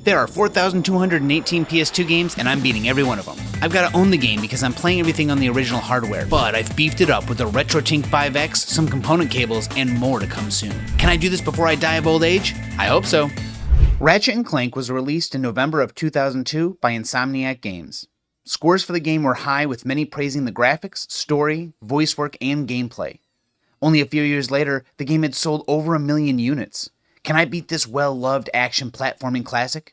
There are 4,218 PS2 games, and I'm beating every one of them. I've got to own the game because I'm playing everything on the original hardware, but I've beefed it up with a RetroTink 5X, some component cables, and more to come soon. Can I do this before I die of old age? I hope so. Ratchet and Clank was released in November of 2002 by Insomniac Games. Scores for the game were high, with many praising the graphics, story, voice work, and gameplay. Only a few years later, the game had sold over 1 million units. Can I beat this well-loved action platforming classic?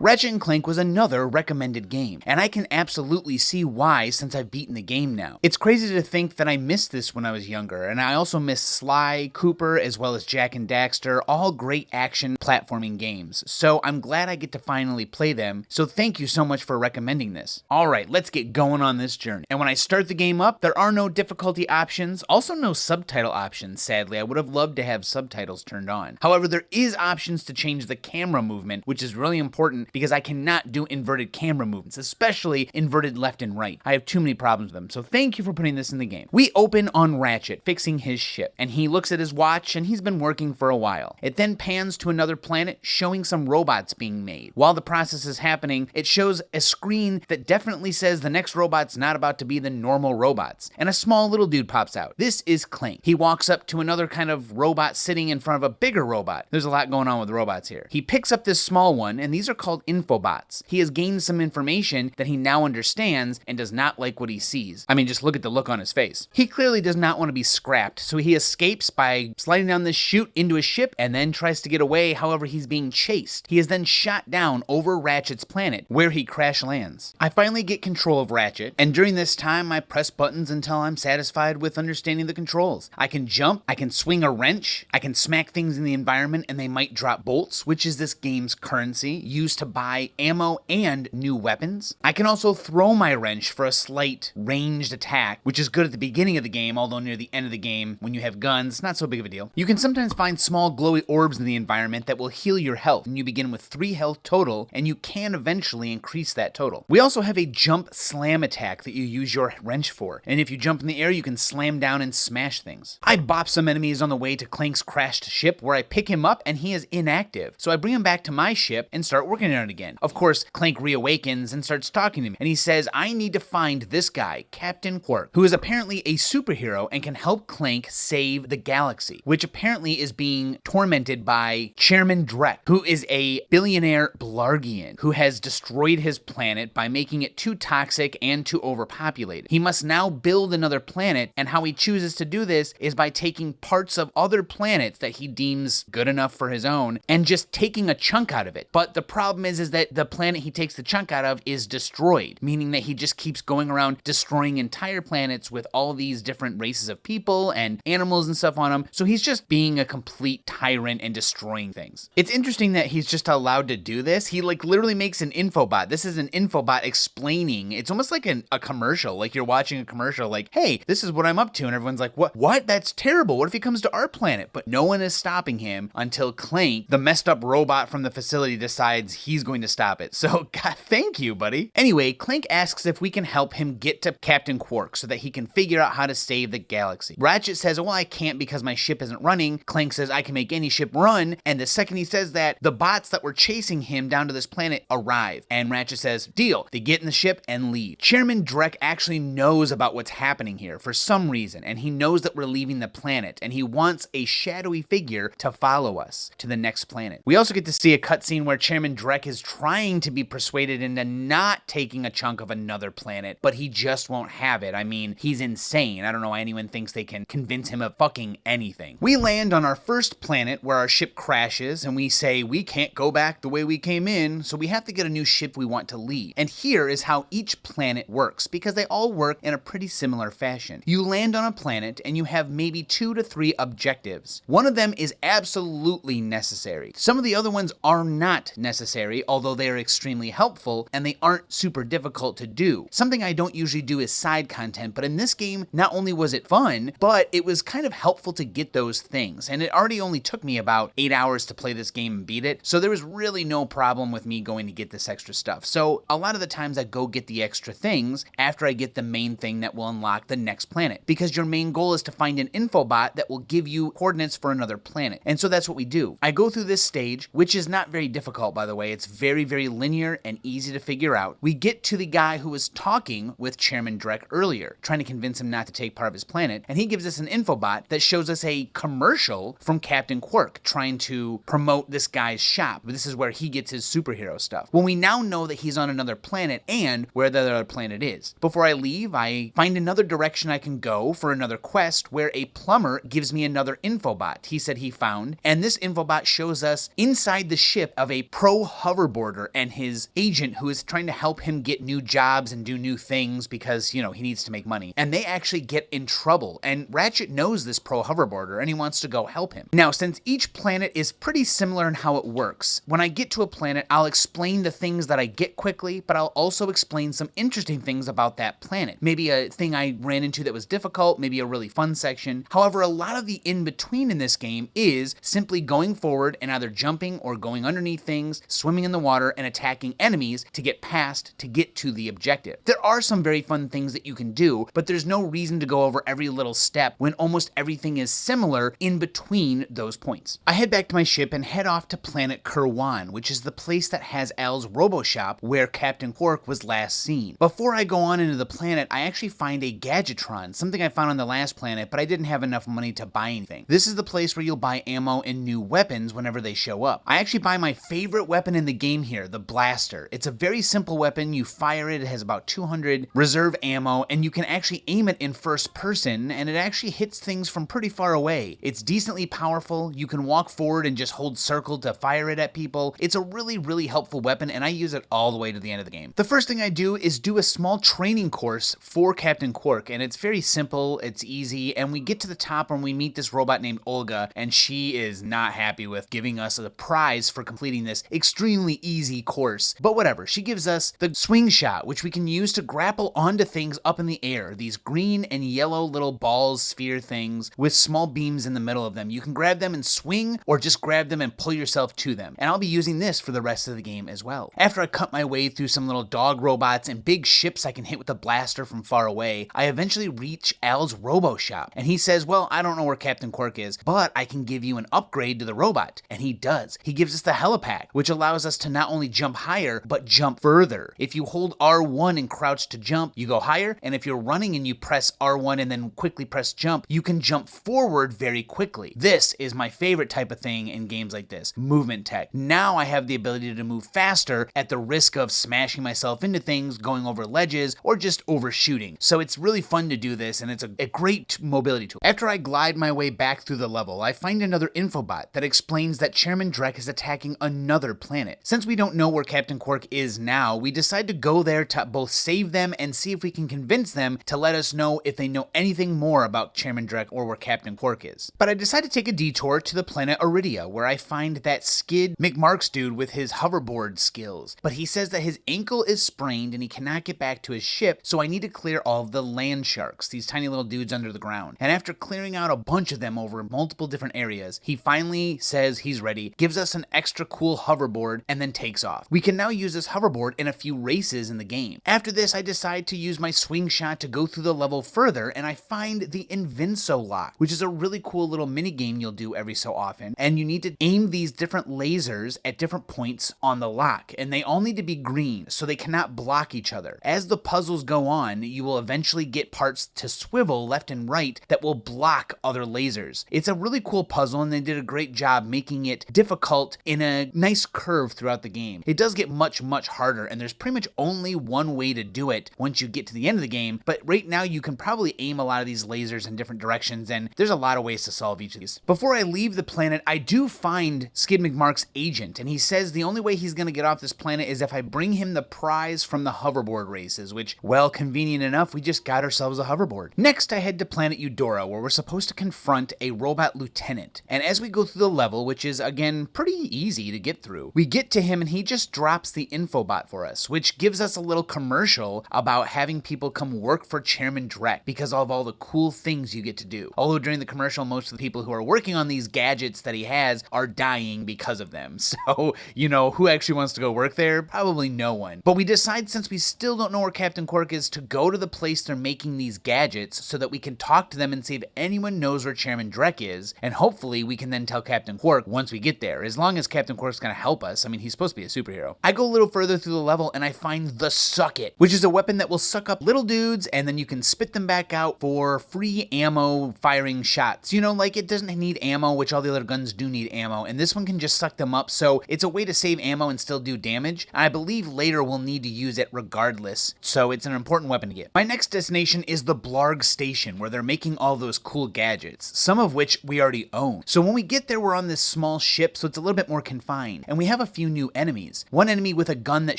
Ratchet and Clank was another recommended game, and I can absolutely see why since I've beaten the game now. It's crazy to think that I missed this when I was younger, and I also missed Sly, Cooper, as well as Jak and Daxter, all great action platforming games. So I'm glad I get to finally play them, so thank you so much for recommending this. Alright, let's get going on this journey. And when I start the game up, there are no difficulty options, also no subtitle options, sadly. I would have loved to have subtitles turned on. However, there is options to change the camera movement, which is really important because I cannot do inverted camera movements, especially inverted left and right. I have too many problems with them, so thank you for putting this in the game. We open on Ratchet, fixing his ship, and he looks at his watch, and he's been working for a while. It then pans to another planet, showing some robots being made. While the process is happening, it shows a screen that definitely says the next robot's not about to be the normal robots, and a small little dude pops out. This is Clank. He walks up to another kind of robot sitting in front of a bigger robot. There's a lot going on with robots here. He picks up this small one, and these are called infobots. He has gained some information that he now understands and does not like what he sees. I mean, just look at the look on his face. He clearly does not want to be scrapped, so he escapes by sliding down this chute into his ship and then tries to get away. However, he's being chased. He is then shot down over Ratchet's planet, where he crash lands. I finally get control of Ratchet, and during this time, I press buttons until I'm satisfied with understanding the controls. I can jump, I can swing a wrench, I can smack things in the environment and they might drop bolts, which is this game's currency, used to buy ammo and new weapons. I can also throw my wrench for a slight ranged attack, which is good at the beginning of the game, although near the end of the game, when you have guns, not so big of a deal. You can sometimes find small glowy orbs in the environment that will heal your health, and you begin with 3 health total, and you can eventually increase that total. We also have a jump slam attack that you use your wrench for, and if you jump in the air, you can slam down and smash things. I bop some enemies on the way to Clank's crashed ship, where I pick him up and he is inactive, so I bring him back to my ship and start working on it again. Of course, Clank reawakens and starts talking to me, and he says, I need to find this guy, Captain Qwark, who is apparently a superhero and can help Clank save the galaxy, which apparently is being tormented by Chairman Drek, who is a billionaire Blargian who has destroyed his planet by making it too toxic and too overpopulated. He must now build another planet, and how he chooses to do this is by taking parts of other planets that he deems good enough for his own and just taking a chunk out of it. But the problem is that the planet he takes the chunk out of is destroyed, meaning that he just keeps going around destroying entire planets with all these different races of people and animals and stuff on them. So he's just being a complete tyrant and destroying things. It's interesting that he's just allowed to do this. He literally makes an infobot. This is an infobot explaining. It's almost like a commercial, like you're watching a commercial like, hey, this is what I'm up to. And everyone's like, what? That's terrible. What if he comes to our planet? But no one is stopping him until Clank, the messed up robot from the facility, decides he's going to stop it. So, God, thank you, buddy. Anyway, Clank asks if we can help him get to Captain Qwark so that he can figure out how to save the galaxy. Ratchet says, well, I can't because my ship isn't running. Clank says, I can make any ship run. And the second he says that, the bots that were chasing him down to this planet arrive. And Ratchet says, deal. They get in the ship and leave. Chairman Drek actually knows about what's happening here for some reason, and he knows that we're leaving the planet, and he wants a shadowy figure to follow us to the next planet. We also get to see a cutscene where Chairman Drek is trying to be persuaded into not taking a chunk of another planet, but he just won't have it. I mean, he's insane. I don't know why anyone thinks they can convince him of fucking anything. We land on our first planet where our ship crashes, and we say we can't go back the way we came in, so we have to get a new ship we want to leave. And here is how each planet works, because they all work in a pretty similar fashion. You land on a planet and you have maybe 2 to 3 objectives. One of them is absolutely necessary. Some of the other ones are not necessary planetary, although they are extremely helpful, and they aren't super difficult to do. Something I don't usually do is side content, but in this game, not only was it fun, but it was kind of helpful to get those things, and it already only took me about 8 hours to play this game and beat it, so there was really no problem with me going to get this extra stuff. So a lot of the times I go get the extra things after I get the main thing that will unlock the next planet, because your main goal is to find an infobot that will give you coordinates for another planet. And so that's what we do. I go through this stage, which is not very difficult, by the way. It's very, very linear and easy to figure out. We get to the guy who was talking with Chairman Drek earlier, trying to convince him not to take part of his planet, and he gives us an infobot that shows us a commercial from Captain Qwark trying to promote this guy's shop. This is where he gets his superhero stuff. Well, we now know that he's on another planet and where the other planet is. Before I leave, I find another direction I can go for another quest where a plumber gives me another infobot he said he found, and this infobot shows us inside the ship of a pro hoverboarder and his agent who is trying to help him get new jobs and do new things because, you know, he needs to make money. And they actually get in trouble, and Ratchet knows this pro hoverboarder and he wants to go help him. Now, since each planet is pretty similar in how it works, when I get to a planet, I'll explain the things that I get quickly, but I'll also explain some interesting things about that planet. Maybe a thing I ran into that was difficult, maybe a really fun section. However, a lot of the in-between in this game is simply going forward and either jumping or going underneath things, swimming in the water, and attacking enemies to get past to get to the objective. There are some very fun things that you can do, but there's no reason to go over every little step when almost everything is similar in between those points. I head back to my ship and head off to planet Qwark, which is the place that has Al's robo shop where Captain Qwark was last seen. Before I go on into the planet, I actually find a Gadgetron, something I found on the last planet, but I didn't have enough money to buy anything. This is the place where you'll buy ammo and new weapons whenever they show up. I actually buy my favorite weapon in the game here, the blaster. It's a very simple weapon. You fire it, it has about 200 reserve ammo, and you can actually aim it in first person, and it actually hits things from pretty far away. It's decently powerful. You can walk forward and just hold circle to fire it at people. It's a really, really helpful weapon, and I use it all the way to the end of the game. The first thing I do is do a small training course for Captain Qwark, and it's very simple, it's easy, and we get to the top and we meet this robot named Olga, and she is not happy with giving us a prize for completing this extremely easy course. But whatever, she gives us the swing shot, which we can use to grapple onto things up in the air. These green and yellow little balls, sphere things with small beams in the middle of them. You can grab them and swing, or just grab them and pull yourself to them. And I'll be using this for the rest of the game as well. After I cut my way through some little dog robots and big ships I can hit with a blaster from far away, I eventually reach Al's robo shop. And he says, well, I don't know where Captain Qwark is, but I can give you an upgrade to the robot. And he does. He gives us the helipack, which allows us to not only jump higher, but jump further. If you hold R1 and crouch to jump, you go higher. And if you're running and you press R1 and then quickly press jump, you can jump forward very quickly. This is my favorite type of thing in games like this, movement tech. Now I have the ability to move faster at the risk of smashing myself into things, going over ledges, or just overshooting. So it's really fun to do this, and it's a great mobility tool. After I glide my way back through the level, I find another infobot that explains that Chairman Drek is attacking another planet. Since we don't know where Captain Qwark is now, we decide to go there to both save them and see if we can convince them to let us know if they know anything more about Chairman Drek or where Captain Qwark is. But I decide to take a detour to the planet Iridia, where I find that Skid McMarks dude with his hoverboard skills. But he says that his ankle is sprained and he cannot get back to his ship, so I need to clear all of the land sharks, these tiny little dudes under the ground. And after clearing out a bunch of them over multiple different areas, he finally says he's ready, gives us an extra cool hoverboard, and then takes off. We can now use this hoverboard in a few races in the game. After this, I decide to use my swing shot to go through the level further, and I find the Invinso lock, which is a really cool little mini game you'll do every so often, and you need to aim these different lasers at different points on the lock, and they all need to be green, so they cannot block each other. As the puzzles go on, you will eventually get parts to swivel left and right that will block other lasers. It's a really cool puzzle, and they did a great job making it difficult in a nice curve throughout the game. It does get much, much harder, and there's pretty much only one way to do it once you get to the end of the game, but right now you can probably aim a lot of these lasers in different directions, and there's a lot of ways to solve each of these. Before I leave the planet, I do find Skid McMark's agent, and he says the only way he's going to get off this planet is if I bring him the prize from the hoverboard races, which, well, convenient enough, we just got ourselves a hoverboard. Next, I head to planet Eudora, where we're supposed to confront a robot lieutenant, and as we go through the level, which is, again, pretty easy to get through, we get get to him and he just drops the infobot for us, which gives us a little commercial about having people come work for Chairman Drek because of all the cool things you get to do. Although during the commercial, most of the people who are working on these gadgets that he has are dying because of them. So, who actually wants to go work there? Probably no one. But we decide, since we still don't know where Captain Qwark is, to go to the place they're making these gadgets so that we can talk to them and see if anyone knows where Chairman Drek is, and hopefully we can then tell Captain Qwark once we get there, as long as Captain Qwark's gonna help us. I mean, he's supposed to be a superhero. I go a little further through the level and I find the Suck It, which is a weapon that will suck up little dudes and then you can spit them back out for free ammo firing shots. Like it doesn't need ammo, which all the other guns do need ammo, and this one can just suck them up, so it's a way to save ammo and still do damage. I believe later we'll need to use it regardless, so it's an important weapon to get. My next destination is the Blar station, where they're making all those cool gadgets, some of which we already own. So when we get there, we're on this small ship, so it's a little bit more confined, and we have a few new enemies. One enemy with a gun that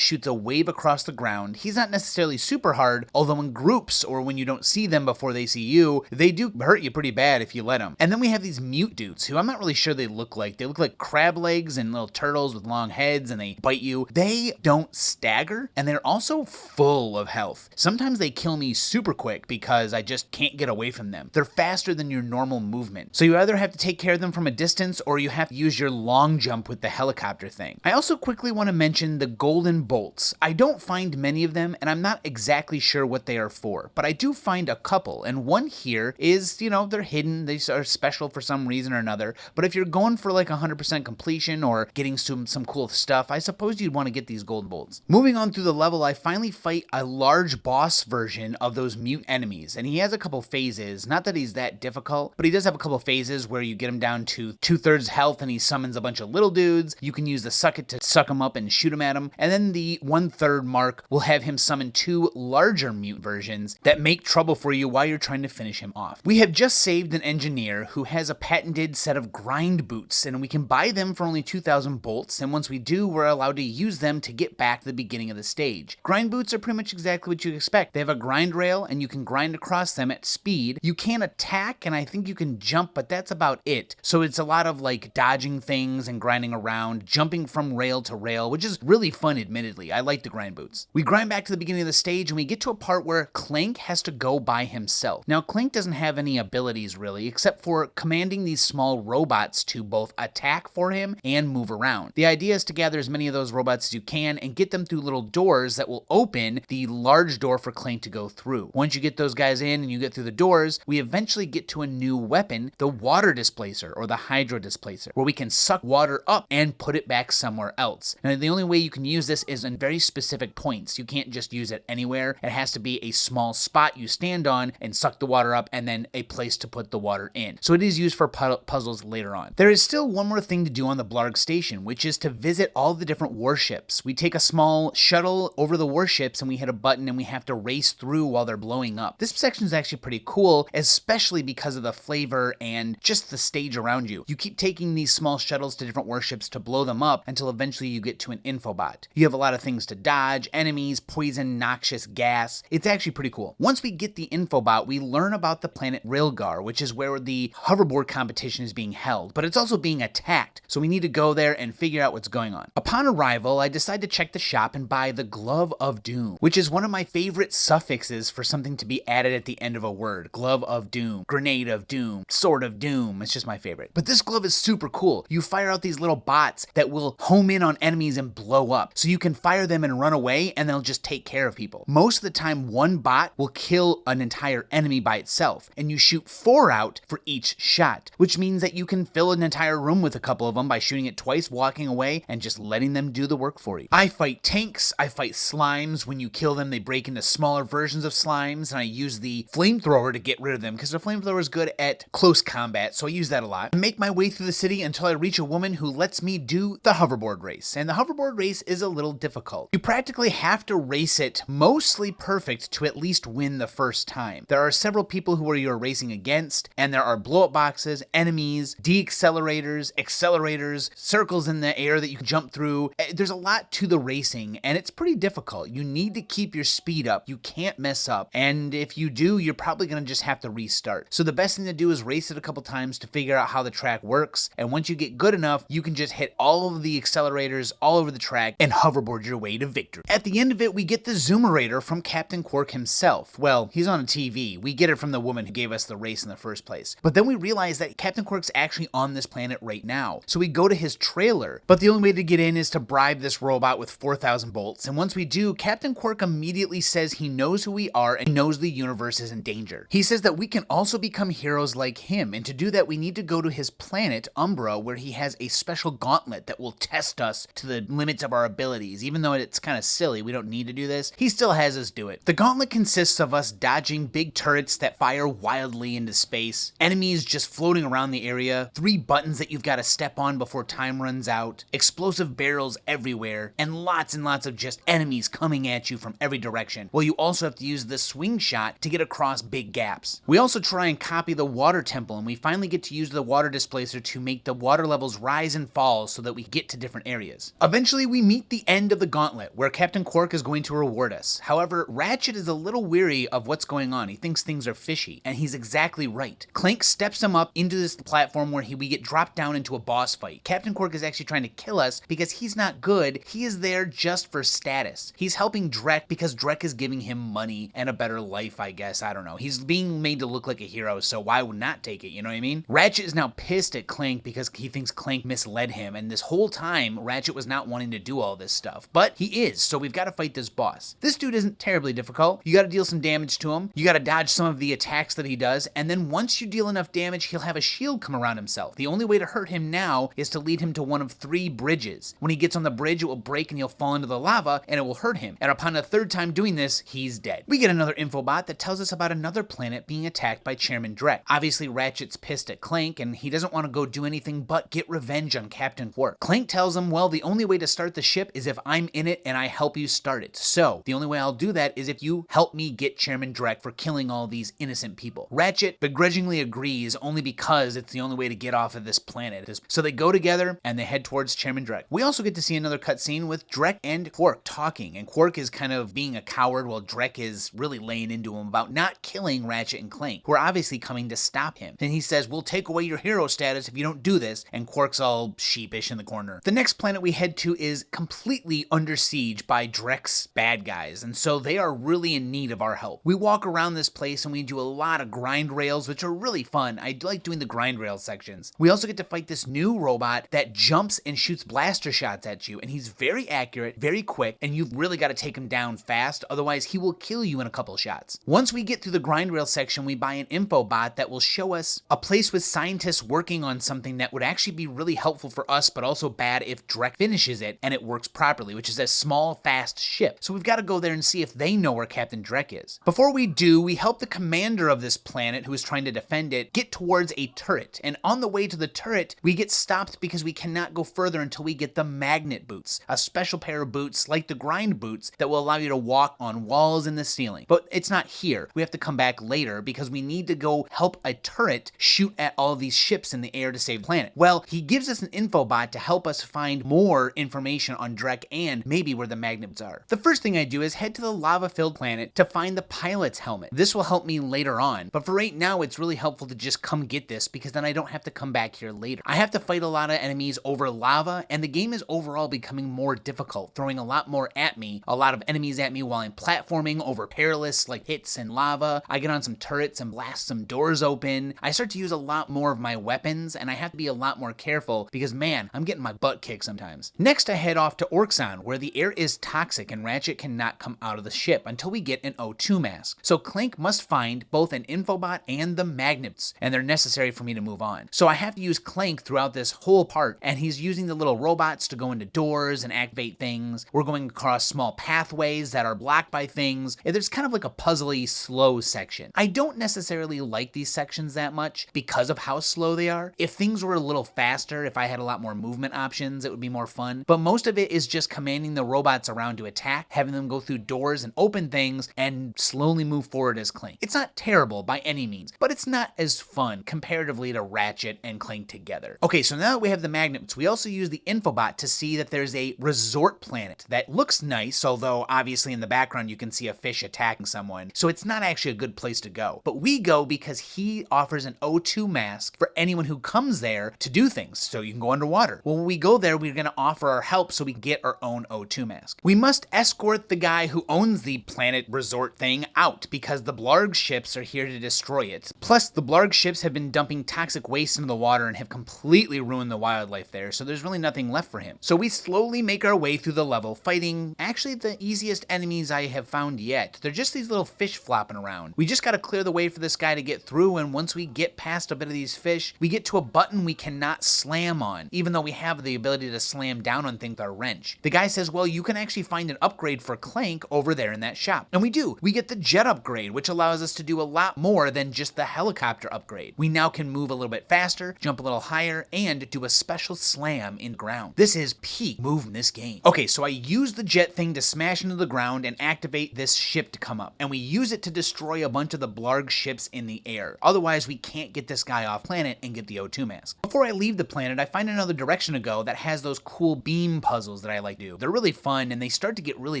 shoots a wave across the ground. He's not necessarily super hard, although in groups or when you don't see them before they see you, they do hurt you pretty bad if you let them. And then we have these mute dudes who I'm not really sure they look like. They look like crab legs and little turtles with long heads, and they bite you. They don't stagger, and they're also full of health. Sometimes they kill me super quick because I just can't get away from them. They're faster than your normal movement. So you either have to take care of them from a distance or you have to use your long jump with the helicopter thing. I also quickly want to mention the golden bolts. I don't find many of them, and I'm not exactly sure what they are for, but I do find a couple, and one here is, they're hidden. They are special for some reason or another, but if you're going for like 100% completion or getting some cool stuff, I suppose you'd want to get these golden bolts. Moving on through the level, I finally fight a large boss version of those mute enemies, and he has a couple phases. Not that he's that difficult, but he does have a couple phases where you get him down to 2/3 health and he summons a bunch of little dudes. You can use the Suck It to suck him up and shoot him at him, and then the 1/3 mark will have him summon 2 larger mute versions that make trouble for you while you're trying to finish him off. We have just saved an engineer who has a patented set of grind boots, and we can buy them for only 2,000 bolts, and once we do, we're allowed to use them to get back to the beginning of the stage. Grind boots are pretty much exactly what you expect. They have a grind rail, and you can grind across them at speed. You can attack, and I think you can jump, but that's about it. So it's a lot of like dodging things and grinding around, jumping from rail to rail, which is really fun, admittedly. I like the grind boots. We grind back to the beginning of the stage, and we get to a part where Clank has to go by himself. Now, Clank doesn't have any abilities really, except for commanding these small robots to both attack for him and move around. The idea is to gather as many of those robots as you can and get them through little doors that will open the large door for Clank to go through. Once you get those guys in and you get through the doors, we eventually get to a new weapon, the water displacer or the hydro displacer, where we can suck water up and put it back somewhere else. Now, the only way you can use this is in very specific points. You can't just use it anywhere. It has to be a small spot you stand on and suck the water up, and then a place to put the water in. So it is used for puzzles later on. There is still one more thing to do on the Blarg station, which is to visit all the different warships. We take a small shuttle over the warships and we hit a button and we have to race through while they're blowing up. This section is actually pretty cool, especially because of the flavor and just the stage around you. You keep taking these small shuttles to different warships to blow them up until eventually you get to an infobot. You have a lot of things to dodge, enemies, poison, noxious gas. It's actually pretty cool. Once we get the infobot, we learn about the planet Rilgar, which is where the hoverboard competition is being held, but it's also being attacked, so we need to go there and figure out what's going on. Upon arrival, I decide to check the shop and buy the Glove of Doom, which is one of my favorite suffixes for something to be added at the end of a word. Glove of Doom, Grenade of Doom, Sword of Doom. It's just my favorite. But this glove is super cool. You fire out these little bots that will home in on enemies and blow up, so you can fire them and run away and they'll just take care of people. Most of the time, one bot will kill an entire enemy by itself, and you shoot 4 out for each shot, which means that you can fill an entire room with a couple of them by shooting it twice, walking away, and just letting them do the work for you. I fight tanks, I fight slimes. When you kill them, they break into smaller versions of slimes, and I use the flamethrower to get rid of them, because the flamethrower is good at close combat, so I use that a lot. I make my way through the city until I reach a woman who lets me do the hoverboard race, and the hoverboard race is a little difficult. You practically have to race it mostly perfect to at least win the first time. There are several people who you're racing against, and there are blow-up boxes, enemies, de-accelerators, accelerators, circles in the air that you can jump through. There's a lot to the racing, and it's pretty difficult. You need to keep your speed up. You can't mess up, and if you do, you're probably going to just have to restart. So the best thing to do is race it a couple times to figure out how the track works, and once you get good enough, you can just hit all of the accelerators all over the track, and hoverboard your way to victory. At the end of it, we get the Zoomerator from Captain Qwark himself. Well, he's on a TV. We get it from the woman who gave us the race in the first place. But then we realize that Captain Qwark's actually on this planet right now. So we go to his trailer, but the only way to get in is to bribe this robot with 4,000 bolts. And once we do, Captain Qwark immediately says he knows who we are and knows the universe is in danger. He says that we can also become heroes like him, and to do that we need to go to his planet, Umbra, where he has a special gauntlet that will test us to the limits of our abilities. Even though it's kind of silly, we don't need to do this, he still has us do it. The gauntlet consists of us dodging big turrets that fire wildly into space, enemies just floating around the area, 3 buttons that you've got to step on before time runs out, explosive barrels everywhere, and lots of just enemies coming at you from every direction. Well, you also have to use the swing shot to get across big gaps. We also try and copy the water temple, and we finally get to use the water displacer to make the water levels rise and fall so that we get to different areas. Eventually, we meet the end of the gauntlet, where Captain Qwark is going to reward us. However, Ratchet is a little weary of what's going on. He thinks things are fishy, and he's exactly right. Clank steps him up into this platform where we get dropped down into a boss fight. Captain Qwark is actually trying to kill us because he's not good. He is there just for status. He's helping Drek because Drek is giving him money and a better life, I guess. I don't know. He's being made to look like a hero, so why would not take it, you know what I mean? Ratchet is now pissed at Clank because he thinks Clank misled him, and this whole time, Ratchet was not wanting to do all this stuff. But he is, so we've got to fight this boss. This dude isn't terribly difficult. You got to deal some damage to him. You got to dodge some of the attacks that he does, and then once you deal enough damage, he'll have a shield come around himself. The only way to hurt him now is to lead him to one of 3 bridges. When he gets on the bridge, it will break and he'll fall into the lava, and it will hurt him. And upon the 3rd time doing this, he's dead. We get another infobot that tells us about another planet being attacked by Chairman Drek. Obviously, Ratchet's pissed at Clank, and he doesn't want to go do anything but get revenge on Captain Qwark. Clank tells him, well, the only way to start the ship is if I'm in it and I help you start it. So, the only way I'll do that is if you help me get Chairman Drek for killing all these innocent people. Ratchet begrudgingly agrees only because it's the only way to get off of this planet. So they go together and they head towards Chairman Drek. We also get to see another cutscene with Drek and Qwark talking, and Qwark is kind of being a coward while Drek is really laying into him about not killing Ratchet and Clank, who are obviously coming to stop him. And he says, we'll take away your hero status if you don't do this, and Qwark's all sheepish in the corner. The next planet we head to is completely under siege by Drek's bad guys, and so they are really in need of our help. We walk around this place and we do a lot of grind rails, which are really fun. I like doing the grind rail sections. We also get to fight this new robot that jumps and shoots blaster shots at you, and he's very accurate, very quick, and you've really got to take him down fast, otherwise he will kill you in a couple shots. Once we get through the grind rail section, we buy an info bot that will show us a place with scientists working on something that would actually be really helpful for us, but also bad if Drek finishes it and it works properly, which is a small, fast ship. So we've got to go there and see if they know where Captain Drek is. Before we do, we help the commander of this planet, who is trying to defend it, get towards a turret, and on the way to the turret, we get stopped because we cannot go further until we get the magnet boots, a special pair of boots like the grind boots that will allow you to walk on walls in the ceiling. But it's not here. We have to come back later because we need to go help a turret shoot at all of these ships in the air to save the planet. Well, he gives us an infobot to help us find more information on Drek and maybe where the magnets are. The first thing I do is head to the lava-filled planet to find the pilot's helmet. This will help me later on, but for right now, it's really helpful to just come get this because then I don't have to come back here later. I have to fight a lot of enemies over lava, and the game is overall becoming more difficult, throwing a lot more at me, a lot of enemies at me while I'm platforming over perilous like hits and lava. I get on some turrets and blast some doors open. I start to use a lot more of my weapons, and I have to be a lot more careful because, man, I'm getting my butt kicked sometimes. Next, I head off to Orzhon, where the air is toxic and Ratchet cannot come out of the ship until we get an O2 mask. So Clank must find both an infobot and the magnets, and they're necessary for me to move on. So I have to use Clank throughout this whole part, and he's using the little robots to go into doors and activate things. We're going across small pathways that are blocked by things. There's kind of like a puzzly, slow section. I don't necessarily like these sections that much because of how slow they are. If things were a little faster, if I had a lot more movement options, it would be more fun. But most of it is just commanding the robots around to attack, having them go through doors and open things, and slowly move forward as Clank. It's not terrible by any means, but it's not as fun comparatively to Ratchet and Clank together. Okay, so now that we have the magnets, we also use the infobot to see that there's a resort planet that looks nice, although obviously in the background you can see a fish attacking someone, so it's not actually a good place to go. But we go because he offers an O2 mask for anyone who comes there to do things, so you can go underwater. Well, when we go there, we're going to offer our help so we can get our own O2 mask. We must escort the guy who owns the planet resort thing out because the Blarg ships are here to destroy it. Plus, the Blarg ships have been dumping toxic waste into the water and have completely ruined the wildlife there, so there's really nothing left for him. So we slowly make our way through the level, fighting actually the easiest enemies I have found yet. They're just these little fish flopping around. We just gotta clear the way for this guy to get through, and once we get past a bit of these fish, we get to a button we cannot slam on, even though we have the ability to slam down on things with our wrench. The guy says, well, you can actually find an upgrade for Clank over there in that shop. And we do. We get the jet upgrade, which allows us to do a lot more than just the helicopter upgrade. We now can move a little bit faster, jump a little higher, and do a special slam in ground. This is peak move in this game. Okay, so I use the jet thing to smash into the ground and activate this ship to come up. And we use it to destroy a bunch of the Blarg ships in the air. Otherwise, we can't get this guy off planet and get the O2 mask. Before I leave the planet, I find another direction to go that has those cool beam puzzles that I like to do. They're really fun and they start to get really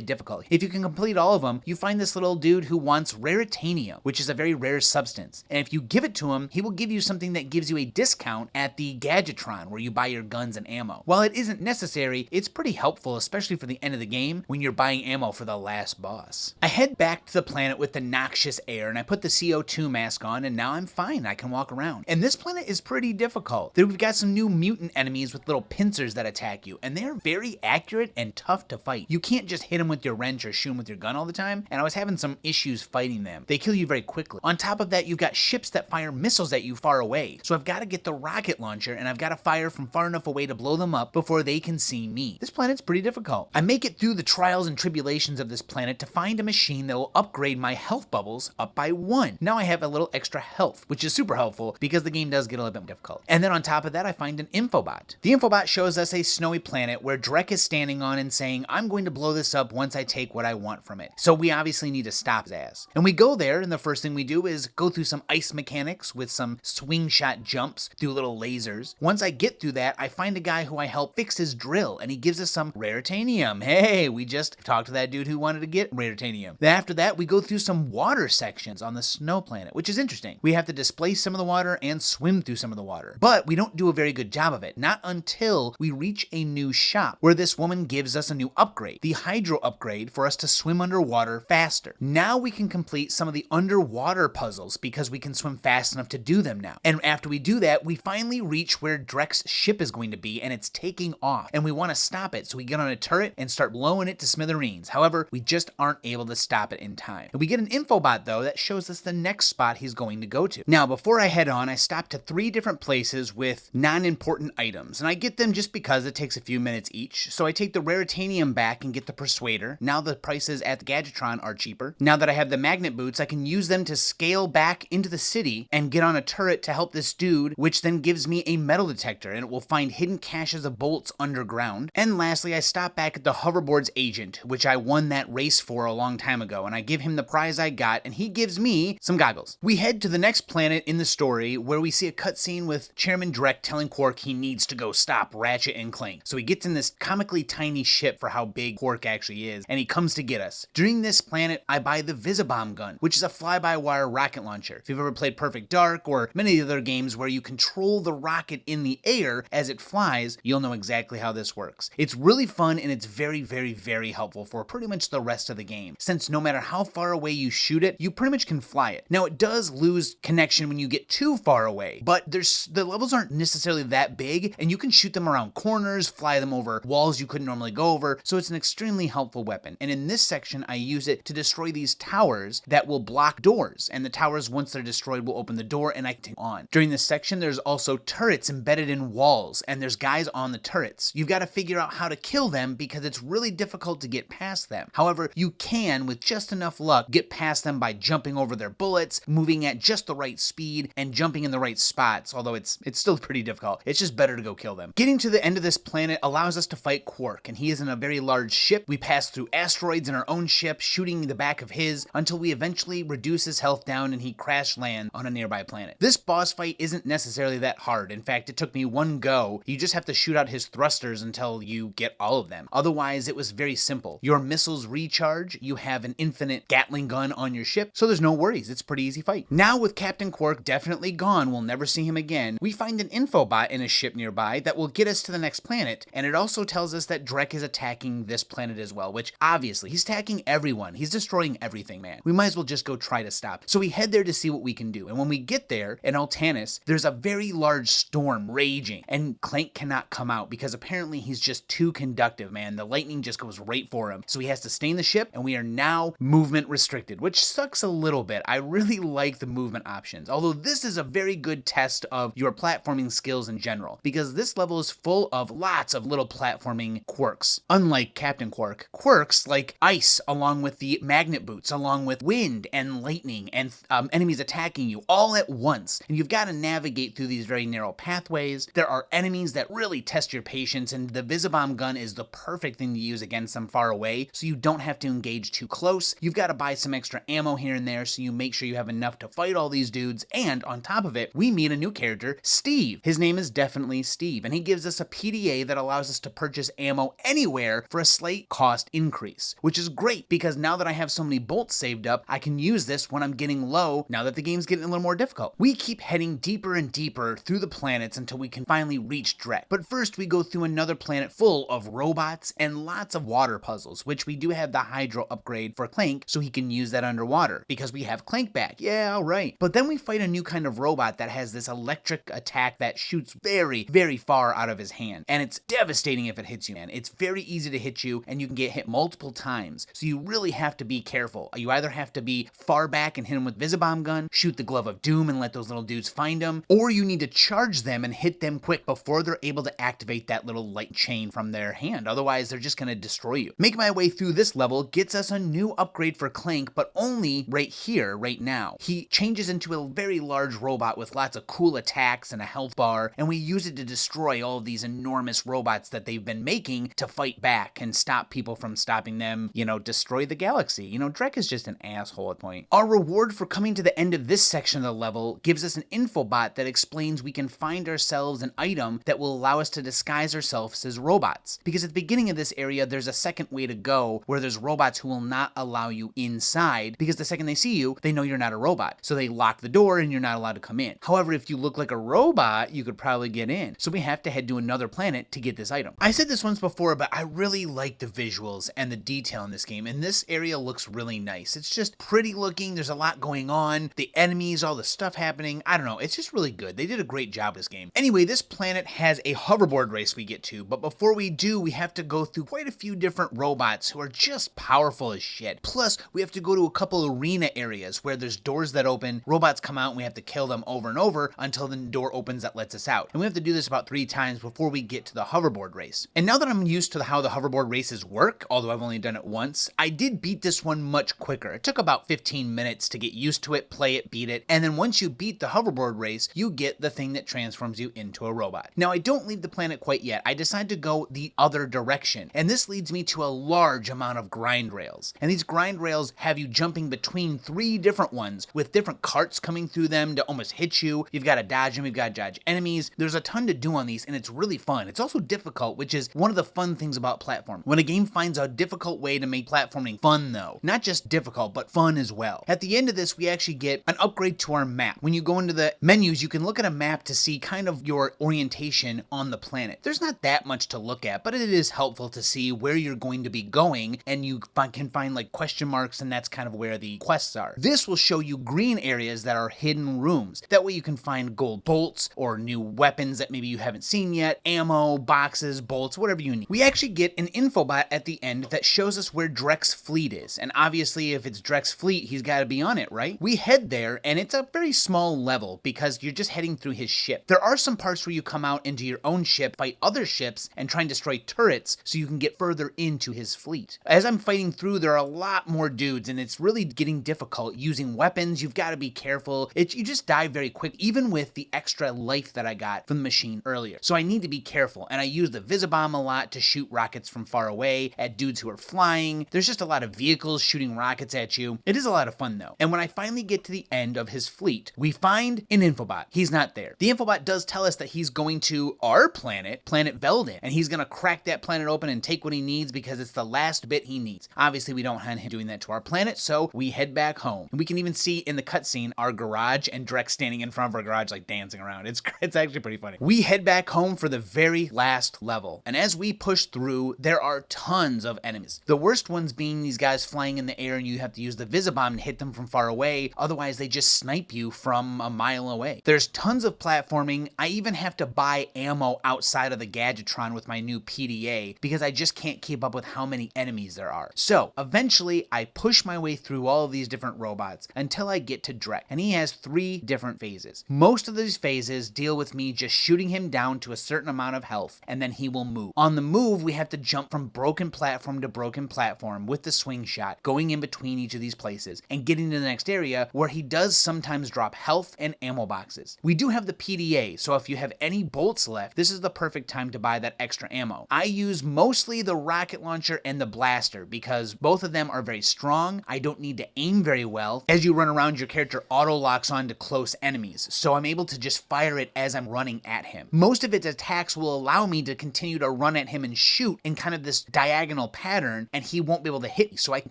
difficult. If you can complete all of them, you find this little dude who wants raritanium, which is a very rare substance. And if you give it to him, he will give you something that gives you a discount at the Gadgetron where you buy your guns and ammo. While it isn't necessary, it's pretty helpful, especially for the end of the game when you're buying ammo for the last boss. I head back to the planet with the noxious air and I put the CO2 mask on and now I'm fine. I can walk around. And this planet is pretty difficult. We've got some new mutant enemies with little pincers that attack you and they're very accurate and tough to fight. You can't just hit them with your wrench or shoot them with your gun all the time, and I was having some issues fighting them. They kill you very quickly. On top of that, you've got ships that fire missiles at you far away, so I've got to get the rocket launcher and I've got to fire from far enough away to blow them up before they can see me. This planet's pretty difficult. I make it through the trials and tribulations of this planet to find a machine that will upgrade my health bubbles up by 1. Now I have a little extra health, which is super helpful because the game does get a little bit difficult. And then on top of that, I find an infobot. The infobot shows us a snowy planet where Drek is standing on and saying, I'm going to blow this up once I take what I want from it. So we obviously need to stop his ass. And we go there, and the first thing we do is go through some ice mechanics with some swing shot jumps through little lasers. Once I get through that, I find a guy who I help fix his drill, and he gives us some raritanium. Hey, we just talked to that dude who wanted to get raritanium. Then after that, we go through some water sections on the snow planet, which is interesting. We have to displace some of the water and swim through some of the water. But we don't do a very good job of it, not until we reach a new shop where this woman gives us a new upgrade, the hydro upgrade for us to swim underwater faster. Now we can complete some of the underwater puzzles because we can swim fast enough to do them now. And after we do that, we finally reach where Drek's ship is going to be and it's taking off. And we want to stop it, so we get on a turret and start blowing it to smithereens. However, we just aren't able to stop it in time. And we get an infobot though that shows us the next spot he's going to go to. Now, before I head on, I stop to 3 different places with non-important items, and I get them just because it takes a few minutes each. So I take the raritanium back and get the persuader. Now the prices at the Gadgetron are cheaper. Now that I have the magnet boots, I can use them to scale back into the city and get on a turret to help this dude, which then gives me a metal detector and it will find hidden caches of bolts underground. And lastly, I stop back at the hoverboard's agent, which I won that race for a long time ago, and I give him the prize I got and he gives me some goggles. We head to the next planet in the story where we see a cutscene with Chairman Drek telling Qwark he needs to go stop Ratchet and Clank. So he gets in this comically tiny ship for how big Qwark actually is, and he comes to get us. During this planet, I buy the Visibomb gun, which is a fly-by-wire rocket launcher. If you've ever played Perfect Dark or many other games where you control the rocket in the air as it flies, you'll know exactly how this works. It's really fun and it's very, very, very helpful for pretty much the rest of the game, since no matter how far away you shoot it, you pretty much can fly it. Now, it does lose connection when you get too far away, but the levels aren't necessarily that big, and you can shoot them around corners, fly them over walls you couldn't normally go over, so it's an extremely helpful weapon. And in this section, I use it to destroy these towers that will block doors, and the towers, once they're destroyed, will open the door and I can on. During this section, there's also turrets embedded in walls, and there's guys on the turrets. You've got to figure out how to kill them because it's really difficult to get past them. However, you can, with just enough luck, get past them by jumping over their bullets, moving at just the right speed, and jumping in the right spots, although it's still pretty difficult. It's just better to go kill them. Getting to the end of this planet allows us to fight Qwark, and he is in a very large ship. We pass through asteroids in our own ship, shooting the back of his, until we eventually reduce his health down and he crash land on a nearby planet. This boss fight isn't necessarily that hard. In fact, it took me one go. You just have to shoot out his thrusters until you get all of them. Otherwise, it was very simple. Your missiles recharge, you have an infinite Gatling gun on your ship, so there's no worries. It's a pretty easy fight. Now with Captain Qwark definitely gone, we'll never see him again, we find an infobot in a ship nearby that will get us to to the next planet, and it also tells us that Drek is attacking this planet as well, which obviously, he's attacking everyone. He's destroying everything, man. We might as well just go try to stop. So we head there to see what we can do, and when we get there, in Altanis, there's a very large storm raging, and Clank cannot come out because apparently he's just too conductive, man. The lightning just goes right for him. So he has to stay in the ship, and we are now movement restricted, which sucks a little bit. I really like the movement options, although this is a very good test of your platforming skills in general, because this level is full of lots of little platforming quirks. Unlike Captain Qwark, quirks like ice along with the magnet boots, along with wind and lightning and enemies attacking you all at once, and you've got to navigate through these very narrow pathways. There are enemies that really test your patience, and the Visibomb gun is the perfect thing to use against them far away, so you don't have to engage too close. You've got to buy some extra ammo here and there, so you make sure you have enough to fight all these dudes, and on top of it, we meet a new character, Steve. His name is definitely Steve, and he gives us a PDA that allows us to purchase ammo anywhere for a slight cost increase, which is great because now that I have so many bolts saved up, I can use this when I'm getting low, now that the game's getting a little more difficult. We keep heading deeper and deeper through the planets until we can finally reach Drek. But first, we go through another planet full of robots and lots of water puzzles, which we do have the Hydro upgrade for Clank, so he can use that underwater, because we have Clank back. Yeah, alright. But then we fight a new kind of robot that has this electric attack that shoots very, very far out of his hand, and it's devastating if it hits you, man. It's very easy to hit you, and you can get hit multiple times, so you really have to be careful. You either have to be far back and hit him with Visibomb gun, shoot the Glove of Doom and let those little dudes find him, or you need to charge them and hit them quick before they're able to activate that little light chain from their hand, otherwise they're just gonna destroy you. Making my way through this level gets us a new upgrade for Clank, but only right here, right now. He changes into a very large robot with lots of cool attacks and a health bar, and we use it to destroy all of these enormous robots that they've been making to fight back and stop people from stopping them, destroy the galaxy. Drek is just an asshole at point. Our reward for coming to the end of this section of the level gives us an infobot that explains we can find ourselves an item that will allow us to disguise ourselves as robots. Because at the beginning of this area, there's a second way to go where there's robots who will not allow you inside, because the second they see you, they know you're not a robot. So they lock the door and you're not allowed to come in. However, if you look like a robot, you could probably get in. So we have to head to another planet to get this item. I said this once before, but I really like the visuals and the detail in this game, and this area looks really nice. It's just pretty looking, there's a lot going on, the enemies, all the stuff happening, I don't know, it's just really good. They did a great job with this game. Anyway, this planet has a hoverboard race we get to, but before we do, we have to go through quite a few different robots who are just powerful as shit. Plus, we have to go to a couple arena areas where there's doors that open, robots come out, and we have to kill them over and over until the door opens that lets us out. And we have to do this about 3 times before we get to the hoverboard race. And now that I'm used to how the hoverboard races work, although I've only done it once, I did beat this one much quicker. It took about 15 minutes to get used to it, play it, beat it, and then once you beat the hoverboard race, you get the thing that transforms you into a robot. Now, I don't leave the planet quite yet. I decide to go the other direction, and this leads me to a large amount of grind rails. And these grind rails have you jumping between 3 different ones with different carts coming through them to almost hit you. You've got to dodge them, you've got to dodge enemies. There's a ton to do on these, and it's really fun. It's also difficult, which is one of the fun things about platform. When a game finds a difficult way to make platforming fun, though. Not just difficult, but fun as well. At the end of this, we actually get an upgrade to our map. When you go into the menus, you can look at a map to see kind of your orientation on the planet. There's not that much to look at, but it is helpful to see where you're going to be going, and you can find like question marks, and that's kind of where the quests are. This will show you green areas that are hidden rooms. That way you can find gold bolts or new weapons that maybe you haven't seen yet, ammo, boxes, bolts, whatever you need. We actually get an infobot at the end that shows us where Drek's fleet is, and obviously if it's Drek's fleet, he's got to be on it, right? We head there, and it's a very small level because you're just heading through his ship. There are some parts where you come out into your own ship, fight other ships, and try and destroy turrets so you can get further into his fleet. As I'm fighting through, there are a lot more dudes, and it's really getting difficult using weapons. You've got to be careful. You just die very quick, even with the extra life that I got from the machine earlier. So I need to be careful, and I use the Visibomb a lot to shoot rockets from far away at dudes who are flying. There's just a lot of vehicles shooting rockets at you. It is a lot of fun, though. And when I finally get to the end of his fleet, we find an infobot. He's not there. The infobot does tell us that he's going to our planet, Planet Veldin, and he's going to crack that planet open and take what he needs because it's the last bit he needs. Obviously, we don't want him doing that to our planet, so we head back home. And we can even see in the cutscene our garage and Drek standing in front of our garage like dancing around. It's actually pretty funny. We head back home for the very last level. And as we push through, there are tons of enemies. The worst ones being these guys flying in the air and you have to use the Visibomb to hit them from far away, otherwise they just snipe you from a mile away. There's tons of platforming. I even have to buy ammo outside of the Gadgetron with my new PDA because I just can't keep up with how many enemies there are. So eventually I push my way through all of these different robots until I get to Drek, and he has 3 different phases. Most of these phases deal with me just shooting him down to a certain amount of health and then he will move. On the move, we have to jump from broken platform to broken platform with the swing shot, going in between each of these places and getting to the next area where he does sometimes drop health and ammo boxes. We do have the PDA, so if you have any bolts left, this is the perfect time to buy that extra ammo. I use mostly the rocket launcher and the blaster because both of them are very strong. I don't need to aim very well. As you run around, your character auto locks onto close enemies, so I'm able to just fire it as I'm running at him. Most of its attacks will allow me to continue to run at him and shoot in kind of this diagonal pattern, and he won't be able to hit me, so I can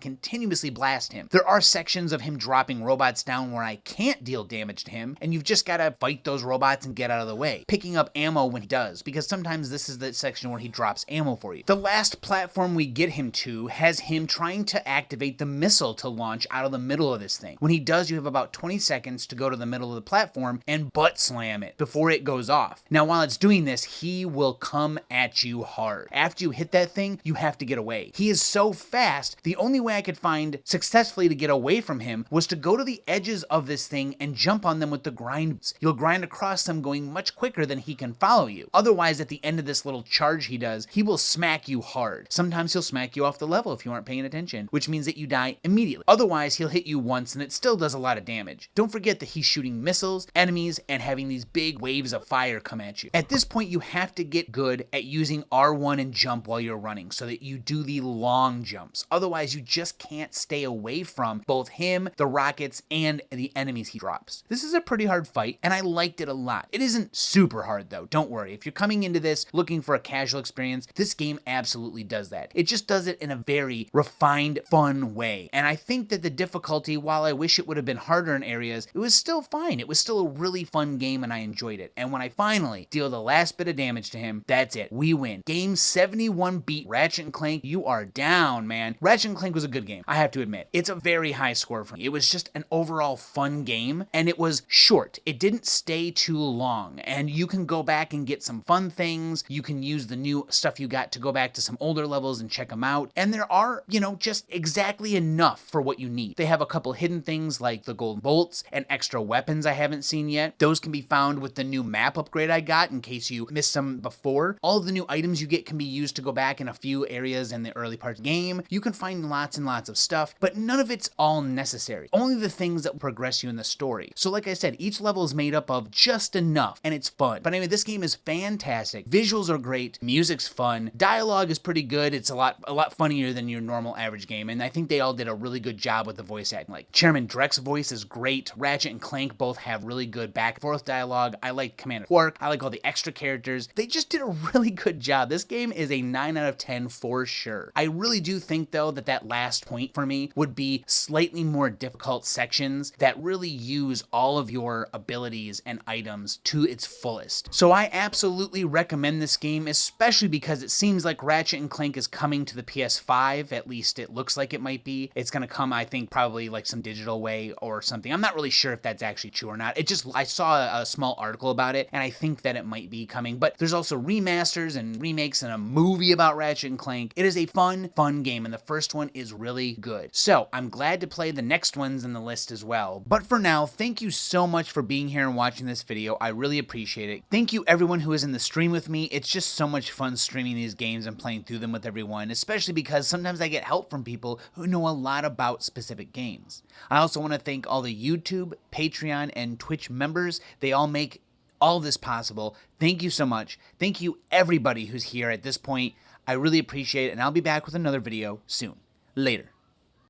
continuously blast him. There are sections of him dropping robots down where I can't deal damage to him, and you've just got to fight those robots and get out of the way, picking up ammo when he does, because sometimes this is the section where he drops ammo for you. The last platform we get him to has him trying to activate the missile to launch out of the middle of this thing. When he does, you have about 20 seconds to go to the middle of the platform and butt slam it before it goes off. Now, while it's doing this, he will come at you hard. After you hit that thing, you have to get away. He is so fast, the only way I could find successfully to get away from him was to go to the edges of this thing and jump on them with the grind. You'll grind across them going much quicker than he can follow you. Otherwise, at the end of this little charge he does, he will smack you hard. Sometimes he'll smack you off the level if you aren't paying attention, which means that you die immediately. Otherwise, he'll hit you once and it still does a lot of damage. Don't forget that he's shooting missiles, enemies, and having these big waves of fire come at you. At this point, you have to get good at using R1 and jump while you're running so that you do the long jumps. Otherwise, you just can't stay away from both him, the rockets, and the enemies he drops. This is a pretty hard fight, and I liked it a lot. It isn't super hard, though. Don't worry. If you're coming into this looking for a casual experience, this game absolutely does that. It just does it in a very refined, fun way. And I think that the difficulty, while I wish it would have been harder in areas, it was still fine. It was still a really fun game, and I enjoyed it. And when I finally deal the last bit of damage to him, that's it. We win. Game 71 beat Ratchet and Clank. You are down, man. Ratchet and Clank was a good game, I have to admit. It's a very high score for me. It was just an overall fun game, and it was short. It didn't stay too long, and you can go back and get some fun things. You can use the new stuff you got to go back to some older levels and check them out, and there are, just exactly enough for what you need. They have a couple hidden things like the gold bolts and extra weapons I haven't seen yet. Those can be found with the new map upgrade I got in case you missed some before. All of the new items you get can be used to go back in a few areas in the early part of the game. You can find lots and lots of stuff, but none of it's all necessary. Only the things that will progress you in the story. So like I said, each level is made up of just enough, and it's fun. But anyway, this game is fantastic. Visuals are great. Music's fun. Dialogue is pretty good. It's a lot funnier than your normal average game, and I think they all did a really good job with the voice acting. Like, Chairman Drek's voice is great. Ratchet and Clank both have really good back and forth dialogue. I like Commander Qwark. I like all the extra characters. They just did a really good job. This game is a 9 out of 10 for sure. I really do think, though, that last point for me would be slightly more difficult sections that really use all of your abilities and items to its fullest. So I absolutely recommend this game, especially because it seems like Ratchet and Clank is coming to the PS5. At least it looks like it might be. It's going to come, I think, probably like some digital way or something. I'm not really sure if that's actually true or not. I saw a small article about it, and I think that it might be coming. But there's also remasters and remakes and a movie about Ratchet and Clank. It is a fun game, and the first one is really good. So I'm glad to play the next ones in the list as well. But for now, thank you so much for being here and watching this video. I really appreciate it. Thank you everyone who is in the stream with me. It's just so much fun streaming these games and playing through them with everyone, especially because sometimes I get help from people who know a lot about specific games. I also want to thank all the YouTube, Patreon, and Twitch members. They all make all this possible. Thank you so much. Thank you everybody who's here at this point. I really appreciate it, and I'll be back with another video soon. Later.